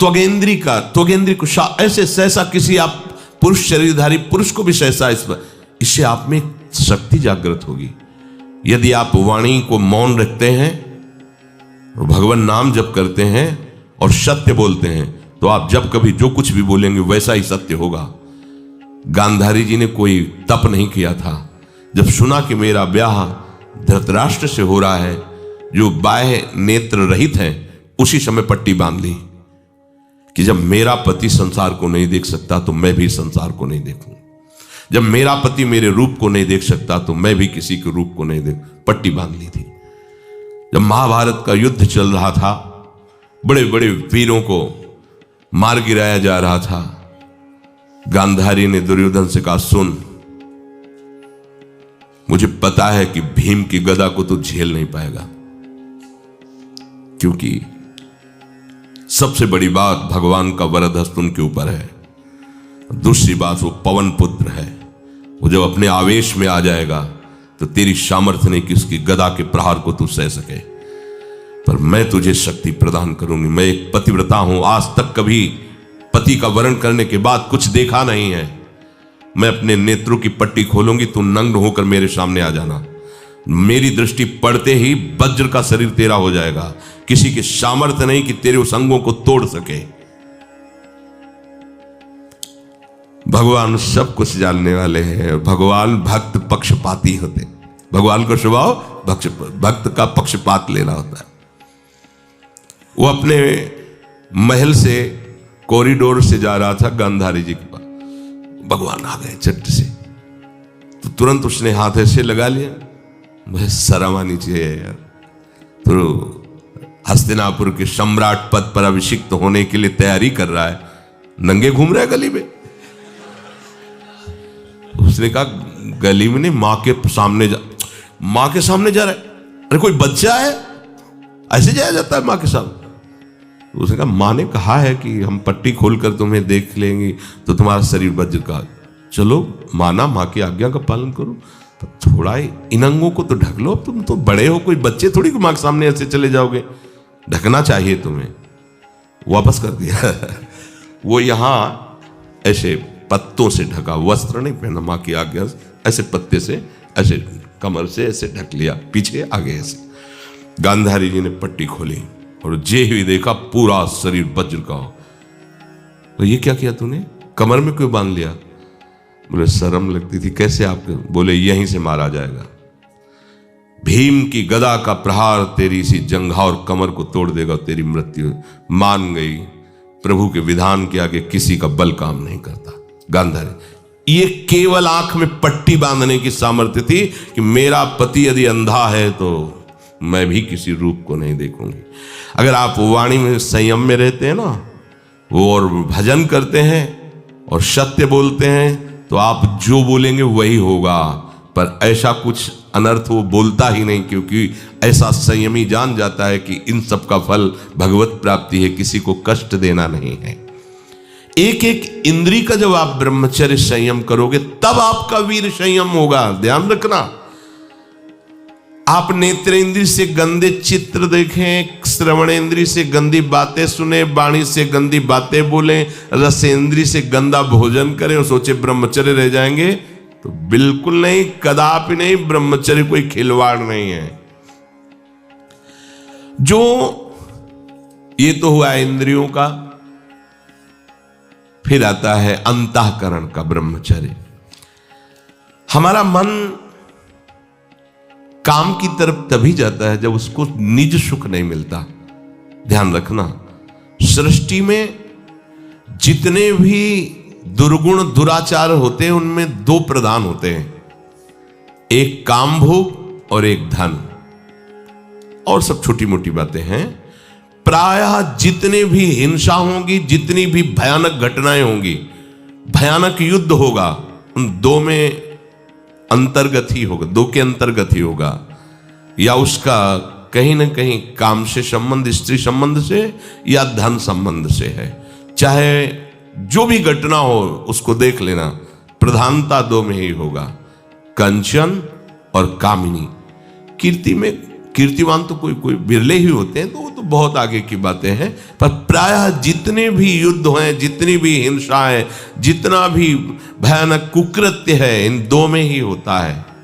त्वगेंद्री को ऐसे सहसा किसी आप पुरुष शरीरधारी पुरुष को भी सहसा इससे आप में शक्ति जागृत होगी। यदि आप वाणी को मौन रखते हैं और भगवान नाम जप करते हैं और सत्य बोलते हैं तो आप जब कभी जो कुछ भी बोलेंगे वैसा ही सत्य होगा। गांधारी जी ने कोई तप नहीं किया था। जब सुना कि मेरा ब्याह धृतराष्ट्र से हो रहा है जो बाह्य नेत्र रहित हैं, उसी समय पट्टी बांध ली कि जब मेरा पति संसार को नहीं देख सकता तो मैं भी संसार को नहीं देखूं। जब मेरा पति मेरे रूप को नहीं देख सकता तो मैं भी किसी के रूप को नहीं देख, पट्टी बांध ली थी। जब महाभारत का युद्ध चल रहा था, बड़े बड़े वीरों को मार गिराया जा रहा था, गांधारी ने दुर्योधन से कहा, सुन, मुझे पता है कि भीम की गदा को तो झेल नहीं पाएगा, क्योंकि सबसे बड़ी बात भगवान का वरद हस्त उनके ऊपर है। दूसरी बात वो पवन पुत्र है, वो जब अपने आवेश में आ जाएगा तो तेरी सामर्थ्य नहीं कि उसकी गदा के प्रहार को तू सह सके, पर मैं तुझे शक्ति प्रदान करूंगी। मैं एक पतिव्रता हूं, आज तक कभी पति का वरण करने के बाद कुछ देखा नहीं है। मैं अपने नेत्रों की पट्टी खोलूंगी, तू नग्न होकर मेरे सामने आ जाना। मेरी दृष्टि पड़ते ही वज्र का शरीर तेरा हो जाएगा। किसी के सामर्थ्य नहीं कि तेरे उस अंगों को तोड़ सके। भगवान सब कुछ जानने वाले हैं। भगवान भक्त पक्षपाती होते। भगवान का स्वभाव भक्त का पक्षपात लेना होता है। वो अपने महल से कॉरिडोर से जा रहा था गांधारी जी के पास, भगवान आ गए चट से, तो तुरंत उसने हाथ ऐसे लगा लिया। मुझे शर्म आनी चाहिए यार, तो हस्तिनापुर के सम्राट पद पर अभिषिक्त होने के लिए तैयारी कर रहा है, नंगे घूम रहा है गली में। उसने कहा, गली में नहीं, मां के सामने जा रहा है। अरे कोई बच्चा है, ऐसे जाया जाता है मां के सामने? उसने कहा, मां ने कहा है कि हम पट्टी खोलकर तुम्हें देख लेंगे तो तुम्हारा शरीर वज्र का, चलो माना, मां की आज्ञा का पालन करो, तो थोड़ा इन अंगों को तो ढक लो। तुम तो बड़े हो, कोई बच्चे थोड़ी मां के सामने ऐसे चले जाओगे, ढकना चाहिए तुम्हें। वापस कर दिया। वो यहां ऐसे पत्तों से ढका, वस्त्र नहीं पहना, मां की आज्ञा ऐसे पत्ते से ऐसे कमर से ऐसे ढक लिया, पीछे आगे ऐसे। गांधारी जी ने पट्टी खोली और जे ही देखा पूरा शरीर वज्र का हो। तो ये क्या किया तूने, कमर में क्यों बांध लिया? बोले शर्म लगती थी। कैसे आपके? बोले यहीं से मारा जाएगा। भीम की गदा का प्रहार तेरी इसी जंघा और कमर को तोड़ देगा, तेरी मृत्यु। मान गई, प्रभु के विधान के आगे किसी का बल काम नहीं करता। गांधारी, ये केवल आंख में पट्टी बांधने की सामर्थ्य थी कि मेरा पति यदि अंधा है तो मैं भी किसी रूप को नहीं देखूंगी। अगर आप वाणी में संयम में रहते हैं ना, वो और भजन करते हैं और सत्य बोलते हैं, तो आप जो बोलेंगे वही होगा। पर ऐसा कुछ अनर्थ वो बोलता ही नहीं, क्योंकि ऐसा संयमी जान जाता है कि इन सब का फल भगवत प्राप्ति है, किसी को कष्ट देना नहीं है। एक एक इंद्री का जब आप ब्रह्मचर्य संयम करोगे तब आपका वीर संयम होगा। ध्यान रखना, आप नेत्रेंद्री से गंदे चित्र देखें, श्रवणेंद्री से गंदी बातें सुने, वाणी से गंदी बातें बोलें, रसेंद्री से गंदा भोजन करें और सोचे ब्रह्मचर्य रह जाएंगे, तो बिल्कुल नहीं, कदापि नहीं। ब्रह्मचर्य कोई खिलवाड़ नहीं है। जो ये तो हुआ इंद्रियों का, फिर आता है अंतःकरण का ब्रह्मचर्य। हमारा मन काम की तरफ तभी जाता है जब उसको निज सुख नहीं मिलता। ध्यान रखना, सृष्टि में जितने भी दुर्गुण दुराचार होते हैं उनमें दो प्रधान होते हैं, एक काम भोग और एक धन, और सब छोटी मोटी बातें हैं। प्रायः जितने भी हिंसा होगी, जितनी भी भयानक घटनाएं होंगी, भयानक युद्ध होगा, उन दो में अंतर्गत ही होगा, दो के अंतर्गत ही होगा। या उसका कहीं ना कहीं काम से संबंध, स्त्री संबंध से या धन संबंध से है। चाहे जो भी घटना हो उसको देख लेना, प्रधानता दो में ही होगा, कंचन और कामिनी। कीर्ति में कीर्तिवान तो कोई कोई बिरले ही होते हैं, तो वो तो बहुत आगे की बातें हैं। पर प्रायः जितने भी युद्ध हैं, जितनी भी हिंसा है, जितना भी भयानक कुकृत्य है, इन दो में ही होता है।